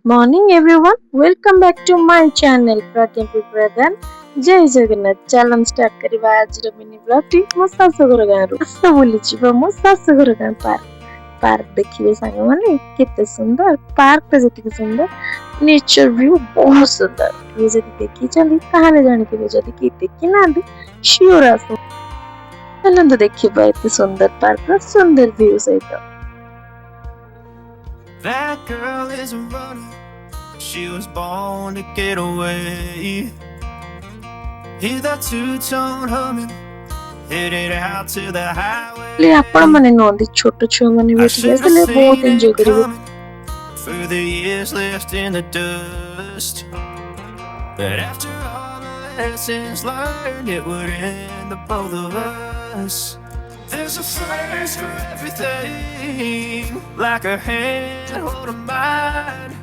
Morning everyone, welcome back to my channel Pratyampi Pradhan. जय जगन्नाथ चलन start करबा आज रो मिनी ब्लॉग टी मो सासुघर गाँव आस बोली जीवा मो सासुघर गाँव पार्क देखिबे सांग माने केते सुंदर पार्क ता जति सुंदर नेचर व्यू बहुत सुंदर ये जति देखि चली ताहाले जानिथिबे जति कि देखि नांदी श्योर आसो चलन तो देखिबा एते सुंदर पार्क रो सुंदर व्यू सहित That girl is a runner. She was born to get away. Hear that two-tone humming, headed out to the highway. ले आपण माने नोंदी छोटो छुआ माने बेठी आसले बहुत एन्जॉय करिवे Through the years left in the dust. But after all the lessons learned, it would end the both of us. There's a first for everything, like her hand holding mine.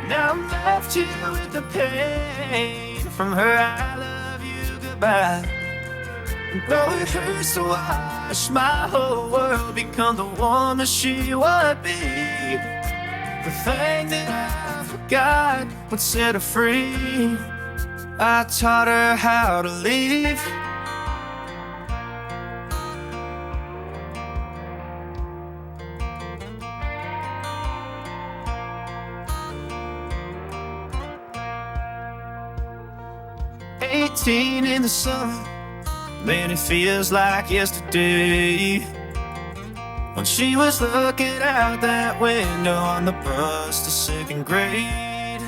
Now I'm left here with the pain from her I love you goodbye. Though it hurts to watch my whole world become the woman she would be. The thing that I forgot would set her free. I taught her how to leave. Eighteen in the summer, man, it feels like yesterday. When she was looking out that window on the bus to second grade.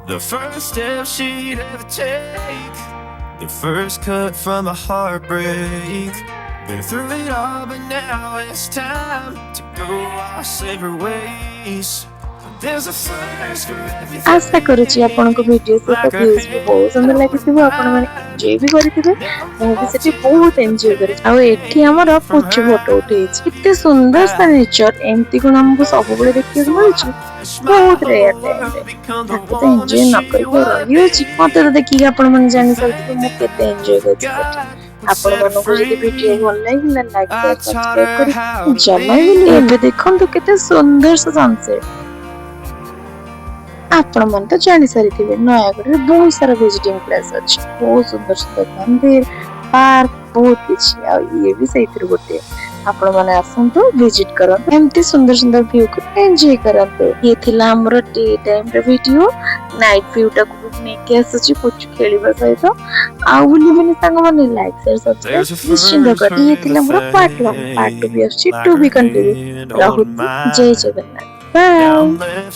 The first step she'd ever take, the first cut from a heartbreak. Been through it all, but now it's time to go our separate ways. There's a first for everything. आशा करूची आपनको video से तो views भी बहुत सुंदर लागिथिबो आपण माने enjoy भी करिथिबे मो भी सेठी बहुत एन्जॉय करि आ एठी हमर पुछ फोटो उठेछि किते सुंदर सा नेचर एम्ति कोन हमको सब बळे देखियो मिलछि बहुत रेयर तो एन्जॉय न करि रहियो छि मते तो देखि आपण माने जानि सकथिबे मो केते एन्जॉय करछि आपण मानको जदि वीडियो भल लागिला लाइक शेयर सब्सक्राइब करि जमाई भी एबे देखन तो केते सुंदर सा सनसेट आपण मन तो जानी सारी थिबे नयागढ़ रे बहुत सारा विजिटिंग प्लेस अछि बहुत सुंदर सुंदर मंदिर पार्क बहुत किछि आ ये भी सही थिर गोटे आपण माने आसंतो विजिट करन एम्ति सुंदर सुंदर व्यू को एन्जॉय करन ये थिला हमर टी टाइम रे वीडियो नाइट व्यू टा को नेके आसछि पुछु खेलिबा सहित आ उली बने संग माने लाइक शेयर सब्सक्राइब निश्चित कर ये थिला हमर पार्ट 1 भी अछि टू बी कंटिन्यू राहुल जय जगन्नाथ बाय